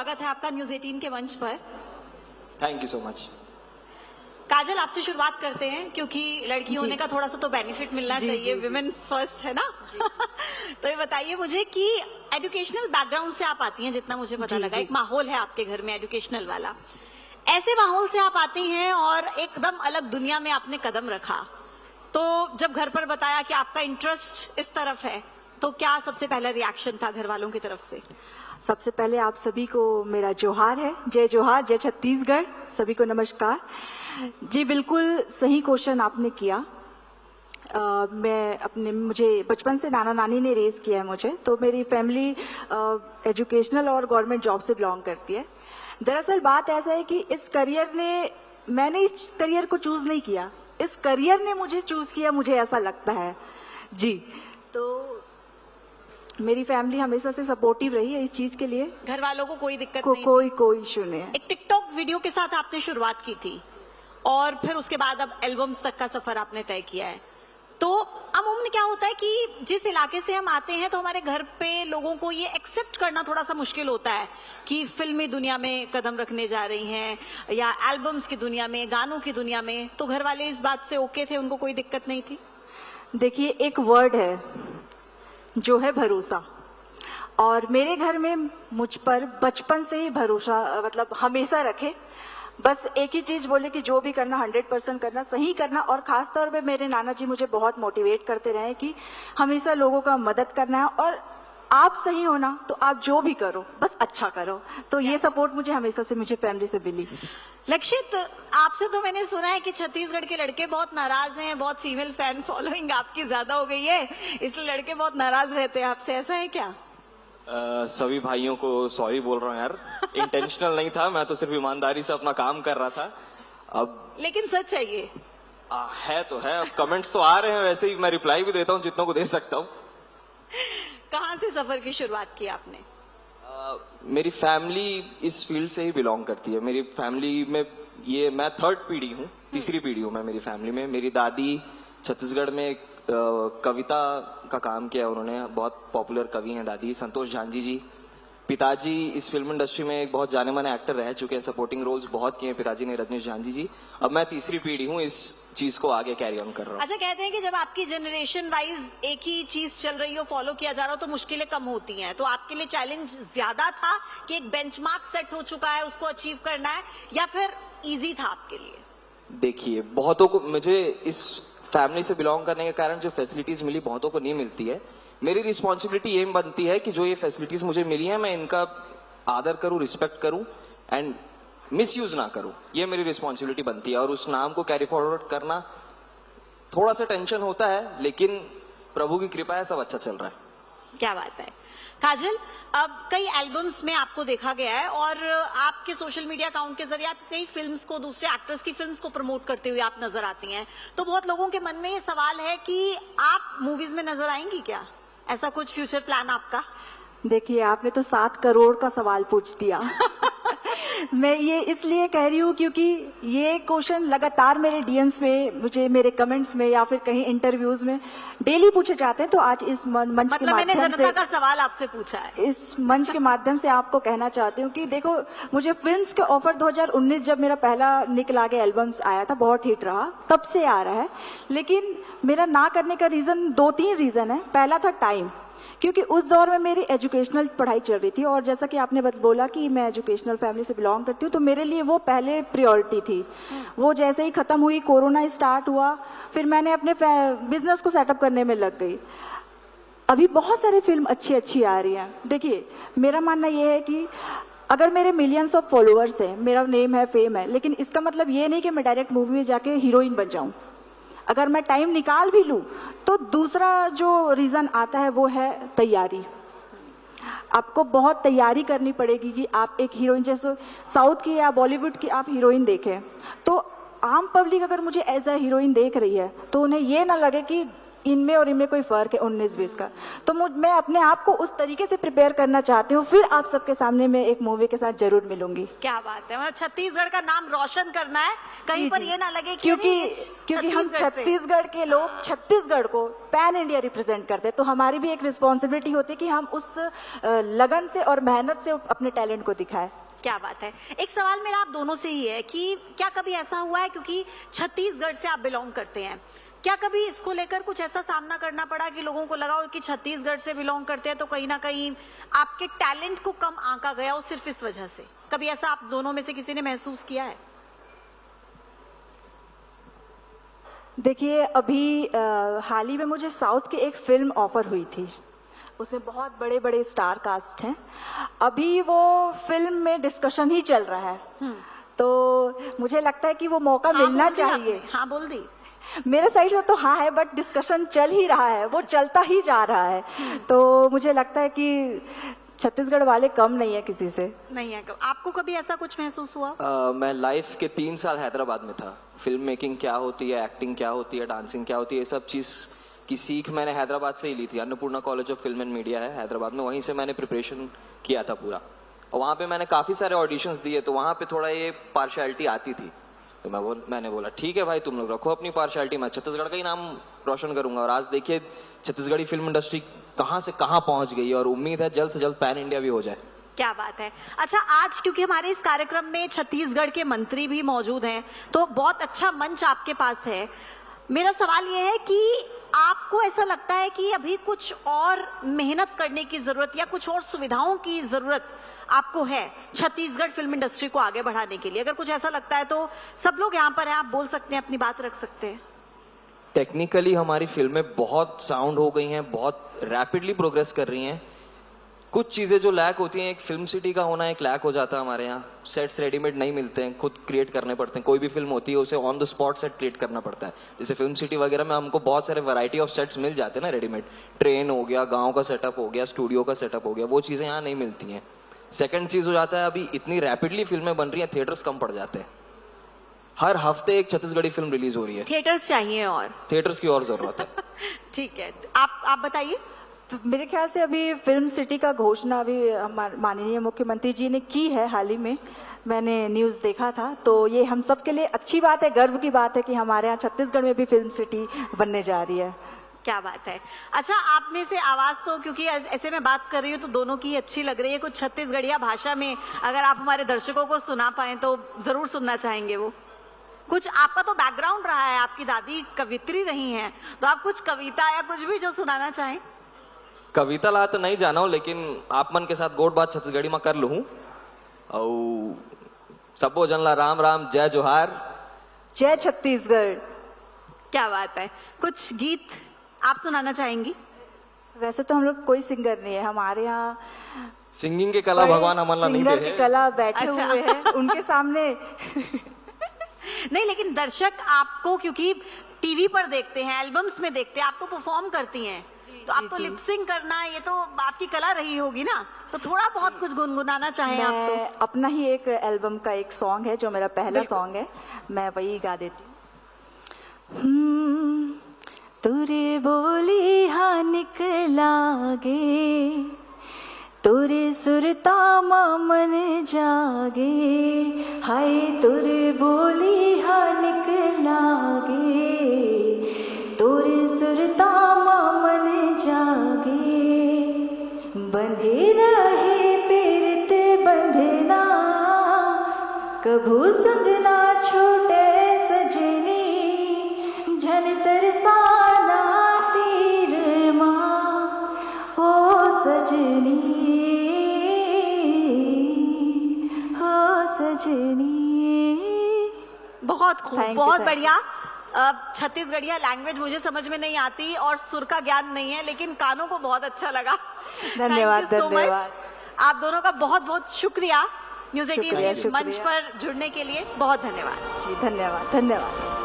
स्वागत है आपका न्यूज 18 के मंच पर। Thank you so much. Kajal, आपसे शुरुआत करते हैं क्योंकि लड़की होने का थोड़ा सा तो बेनिफिट मिलना चाहिए, विमेन्स फर्स्ट है ना। तो ये बताइए मुझे कि एजुकेशनल बैकग्राउंड से आप आती हैं, जितना मुझे पता लगा एक माहौल है आपके घर में एजुकेशनल वाला। ऐसे माहौल से आप आती हैं और एकदम अलग दुनिया में आपने कदम रखा, तो जब घर पर बताया कि आपका इंटरेस्ट इस तरफ है, तो क्या सबसे पहला रिएक्शन था घर वालों की तरफ से? सबसे पहले आप सभी को मेरा जोहार है, जय जोहार, जय छत्तीसगढ़, सभी को नमस्कार। जी बिल्कुल सही क्वेश्चन आपने किया। मुझे बचपन से नाना नानी ने रेज किया है मुझे, तो मेरी फैमिली एजुकेशनल और गवर्नमेंट जॉब से बिलोंग करती है। दरअसल बात ऐसा है कि मैंने इस करियर को चूज नहीं किया, इस करियर ने मुझे चूज किया, मुझे ऐसा लगता है जी। तो मेरी फैमिली हमेशा से सपोर्टिव रही है इस चीज के लिए। घर वालों को कोई दिक्कत नहीं? कोई इशू नहीं है। एक टिकटॉक वीडियो के साथ आपने शुरुआत की थी और फिर उसके बाद अब एल्बम्स तक का सफर आपने तय किया है। तो अमूमन क्या होता है कि जिस इलाके से हम आते हैं तो हमारे घर पे लोगों को ये एक्सेप्ट करना थोड़ा सा मुश्किल होता है कि फिल्मी दुनिया में कदम रखने जा रही हैं या एल्बम्स की दुनिया में, गानों की दुनिया में। तो घर वाले इस बात से ओके थे, उनको कोई दिक्कत नहीं थी? देखिए, एक वर्ड है जो है भरोसा, और मेरे घर में मुझ पर बचपन से ही भरोसा मतलब हमेशा रखे। बस एक ही चीज बोले कि जो भी करना 100% करना, सही करना। और खास तौर पे मेरे नाना जी मुझे बहुत मोटिवेट करते रहे कि हमेशा लोगों का मदद करना है, और आप सही हो ना तो आप जो भी करो बस अच्छा करो। तो ये सपोर्ट मुझे फैमिली से मिली। लक्षित, आपसे तो मैंने सुना है कि छत्तीसगढ़ के लड़के बहुत नाराज हैं, बहुत फीमेल फैन फॉलोइंग आपकी ज्यादा हो गई है, इसलिए लड़के बहुत नाराज रहते हैं आपसे, ऐसा है क्या? सभी भाइयों को सॉरी बोल रहा हूँ यार, इंटेंशनल नहीं था, मैं तो सिर्फ ईमानदारी से अपना काम कर रहा था। अब लेकिन सच है ये? है तो है, अब कमेंट्स तो आ रहे हैं, वैसे ही मैं रिप्लाई भी देता हूँ जितनों को दे सकता हूँ। कहाँ से सफर की शुरुआत की आपने? मेरी फैमिली इस फील्ड से ही बिलोंग करती है। मेरी फैमिली में मैं थर्ड पीढ़ी हूँ, तीसरी पीढ़ी हूँ मैं मेरी फैमिली में। मेरी दादी छत्तीसगढ़ में कविता का काम किया उन्होंने, बहुत पॉपुलर कवि हैं दादी, संतोष झांझी जी। पिताजी इस फिल्म इंडस्ट्री में एक बहुत जाने माने एक्टर रह चुके हैं, सपोर्टिंग रोल्स बहुत किए हैं पिताजी ने, रजनीश झांझी जी। अब मैं तीसरी पीढ़ी हूँ, इस चीज को आगे कैरी ऑन कर रहा हूँ। अच्छा, कहते हैं कि जब आपकी जनरेशन वाइज एक ही चीज चल रही हो, फॉलो किया जा रहा हो, तो मुश्किलें कम होती हैं। तो आपके लिए चैलेंज ज्यादा था कि एक बेंचमार्क सेट हो चुका है, उसको अचीव करना है, या फिर इजी था आपके लिए? देखिए, बहुतों को, मुझे इस फैमिली से बिलोंग करने के कारण जो फैसिलिटीज मिली बहुतों को नहीं मिलती है। मेरी रिस्पॉन्सिबिलिटी ये बनती है कि जो ये फैसिलिटीज मुझे मिली है मैं इनका आदर करूं, रिस्पेक्ट करूं एंड मिसयूज ना करूं, ये मेरी रिस्पॉन्सिबिलिटी बनती है। और उस नाम को कैरी फॉरवर्ड करना थोड़ा सा टेंशन होता है, लेकिन प्रभु की कृपा है, सब अच्छा चल रहा है। क्या बात है। काजल, अब कई एल्बम्स में आपको देखा गया है और आपके सोशल मीडिया अकाउंट के जरिए आप कई फिल्म्स को, दूसरे एक्टर्स की फिल्म्स को प्रमोट करते हुए आप नजर आती हैं। तो बहुत लोगों के मन में ये सवाल है कि आप मूवीज में नजर आएंगी क्या? ऐसा कुछ फ्यूचर प्लान आपका? देखिए, आपने तो 7 करोड़ का सवाल पूछ दिया। मैं ये इसलिए कह रही हूँ क्योंकि ये क्वेश्चन लगातार मेरे डीएम्स में, मुझे मेरे कमेंट्स में या फिर कहीं इंटरव्यूज में डेली पूछे जाते हैं। तो आज इस मंच के माध्यम से, जनता का सवाल आपसे पूछा है, इस मंच के माध्यम से आपको कहना चाहती हूँ कि देखो, मुझे फिल्म्स के ऑफर 2019 जब मेरा पहला निकल आगे एल्बम्स आया था, बहुत हिट रहा, तब से आ रहा है। लेकिन मेरा ना करने का रीजन 2-3 रीजन है। पहला था टाइम, क्योंकि उस दौर में मेरी एजुकेशनल पढ़ाई चल रही थी, और जैसा कि आपने बोला कि मैं एजुकेशनल फैमिली से बिलोंग करती हूँ, तो मेरे लिए वो पहले प्रायोरिटी थी। वो जैसे ही खत्म हुई, कोरोना स्टार्ट हुआ, फिर मैंने अपने बिजनेस को सेटअप करने में लग गई। अभी बहुत सारी फिल्म अच्छी आ रही हैं। देखिए, मेरा मानना ये है कि अगर मेरे मिलियंस ऑफ फॉलोअर्स हैं, मेरा नेम है, फेम है, लेकिन इसका मतलब ये नहीं कि मैं डायरेक्ट मूवी में जाके हीरोइन बन जाऊं। अगर मैं टाइम निकाल भी लूं, तो दूसरा जो रीजन आता है वो है तैयारी। आपको बहुत तैयारी करनी पड़ेगी कि आप एक हीरोइन, जैसे साउथ की या बॉलीवुड की आप हीरोइन देखें, तो आम पब्लिक अगर मुझे एज अ हीरोइन देख रही है तो उन्हें ये ना लगे कि इनमें और इनमें कोई फर्क है 19-20 का। तो मैं अपने आप को उस तरीके से प्रिपेयर करना चाहती हूँ, फिर आप सबके सामने मैं एक मूवी के साथ जरूर मिलूंगी। क्या बात है, मतलब छत्तीसगढ़ का नाम रोशन करना है, कहीं जी, पर जी। ये ना लगे कि क्योंकि हम छत्तीसगढ़ के लोग छत्तीसगढ़ को पैन इंडिया रिप्रेजेंट करते हैं, तो हमारी भी एक रिस्पॉन्सिबिलिटी होती है कि हम उस लगन से और मेहनत से अपने टैलेंट को दिखाएं। क्या बात है। एक सवाल मेरा आप दोनों से ही है कि क्या कभी ऐसा हुआ है, क्योंकि छत्तीसगढ़ से आप बिलोंग करते हैं, क्या कभी इसको लेकर कुछ ऐसा सामना करना पड़ा कि लोगों को लगा हो कि छत्तीसगढ़ से बिलोंग करते हैं तो कहीं ना कहीं आपके टैलेंट को कम आंका गया हो सिर्फ इस वजह से? कभी ऐसा आप दोनों में से किसी ने महसूस किया है? देखिए, अभी हाल ही में मुझे साउथ की एक फिल्म ऑफर हुई थी, उसमें बहुत बड़े बड़े स्टार कास्ट हैं। अभी वो फिल्म में डिस्कशन ही चल रहा है, तो मुझे लगता है कि वो मौका मिलना बोल दी चाहिए। आपने, हाँ बोल दी। मेरे साइड से तो हाँ है, बट डिस्कशन चल ही रहा है, वो चलता ही जा रहा है। तो मुझे लगता है कि छत्तीसगढ़ वाले कम नहीं है किसी से। नहीं है। आपको कभी ऐसा कुछ महसूस हुआ? मैं लाइफ के 3 साल हैदराबाद में था। फिल्म मेकिंग क्या होती है, एक्टिंग क्या होती है, डांसिंग क्या होती है, ये सब चीज की सीख मैंने हैदराबाद से ही ली थी। Annapurna college of film and media है हैदराबाद में, वहीं से मैंने प्रिपरेशन किया था पूरा। और वहाँ पे मैंने काफी सारे ऑडिशंस दिए, तो वहाँ पे थोड़ा ये पार्शियलिटी आती थी। तो मैंने बोला ठीक है भाई, तुम लोग रखो अपनी पार्शियलिटी, मैं छत्तीसगढ़ का ही नाम रोशन करूंगा। और आज देखिए छत्तीसगढ़ी फिल्म इंडस्ट्री कहाँ से कहाँ पहुंच गई है, और उम्मीद है जल्द से जल्द पैन इंडिया भी हो जाए। क्या बात है। अच्छा, आज क्योंकि हमारे इस कार्यक्रम में छत्तीसगढ़ के मंत्री भी मौजूद हैं, तो बहुत अच्छा मंच आपके पास है। मेरा सवाल यह है कि आपको ऐसा लगता है कि अभी कुछ और मेहनत करने की जरूरत या कुछ और सुविधाओं की जरूरत आपको है छत्तीसगढ़ फिल्म इंडस्ट्री को आगे बढ़ाने के लिए? अगर कुछ ऐसा लगता है तो सब लोग यहाँ पर हैं, आप बोल सकते हैं, अपनी बात रख सकते हैं। टेक्निकली हमारी फिल्में बहुत साउंड हो गई हैं, बहुत रैपिडली प्रोग्रेस कर रही हैं। कुछ चीजें जो लैक होती हैं, एक फिल्म सिटी का होना एक लैक हो जाता है हमारे यहाँ। सेट्स रेडीमेड नहीं मिलते हैं, खुद क्रिएट करने पड़ते हैं। कोई भी फिल्म होती है उसे on the spot set create करना पड़ता है। जैसे फिल्म सिटी वगैरह में हमको बहुत सारे वैरायटी ऑफ सेट्स मिल जाते हैं ना रेडीमेड। ट्रेन हो गया, गाँव का सेटअप हो गया, स्टूडियो का सेटअप हो गया, वो चीजें यहाँ नहीं मिलती हैं। सेकंड चीज हो जाता है, अभी इतनी रैपिडली फिल्में बन रही हैं, थिएटर्स कम पड़ जाते हैं। हर हफ्ते एक छत्तीसगढ़ी फिल्म रिलीज हो रही है। थिएटर्स चाहिए और थिएटर्स की और जरूरत है। ठीक है, आप बताइए। मेरे ख्याल से अभी फिल्म सिटी का घोषणा अभी माननीय मुख्यमंत्री जी ने की है हाल ही में, मैंने न्यूज देखा था। तो ये हम सब के लिए अच्छी बात है, गर्व की बात है कि हमारे यहाँ छत्तीसगढ़ में भी फिल्म सिटी बनने जा रही है। क्या बात है। अच्छा, आप में से आवाज तो, क्योंकि ऐसे में बात कर रही हूँ तो दोनों की अच्छी लग रही है, कुछ छत्तीसगढ़िया भाषा में अगर आप हमारे दर्शकों को सुना पाए तो जरूर सुनना चाहेंगे। वो कुछ आपका तो बैकग्राउंड रहा है, आपकी दादी कवित्री रही हैं, तो आप कुछ कविता या कुछ भी जो सुनाना चाहें। कविता ला तो नहीं जाना हूँ, लेकिन आप मन के साथ गोट बात छत्तीसगढ़ी में कर लूँ। और सबो जन ला राम राम, जय जोहार, जय छत्तीसगढ़। क्या बात है। कुछ गीत आप सुनाना चाहेंगी? वैसे तो हम लोग कोई सिंगर नहीं है, हमारे यहाँ सिंगिंग के कला भगवान अमन ला नहीं दे सिंगर की है। कला बैठे अच्छा। हुए हैं उनके सामने। नहीं, लेकिन दर्शक आपको क्योंकि टीवी पर देखते हैं, एल्बम्स में देखते हैं, आप तो परफॉर्म करती हैं, तो आप तो जी। लिपसिंग करना ये तो आपकी कला रही होगी ना, तो थोड़ा बहुत कुछ गुनगुनाना चाहें आप तो। मैं अपना ही एक एल्बम का एक सॉन्ग है जो मेरा पहला सॉन्ग है, मैं वही गा देती हूँ। तुरे बोली हाँ निकलागे, तुरे सुरता मन जागे, हाय तुरे बोली हाँ निकलागे, तुरे सुरता मन जागे, बंधे रहे पीरत बंधना, कभू संग ना छूटे सजनी, झन तरसाना तीर माँ हो सजनी, हो सजनी। बहुत खूब, Thank you, बहुत thank you. बढ़िया। छत्तीसगढ़िया लैंग्वेज मुझे समझ में नहीं आती और सुर का ज्ञान नहीं है, लेकिन कानों को बहुत अच्छा लगा। धन्यवाद, Thank you so much. धन्यवाद। आप दोनों का बहुत बहुत शुक्रिया न्यूज 18 शुक्रिया, के इस मंच शुक्रिया। पर जुड़ने के लिए। बहुत धन्यवाद। जी धन्यवाद, धन्यवाद।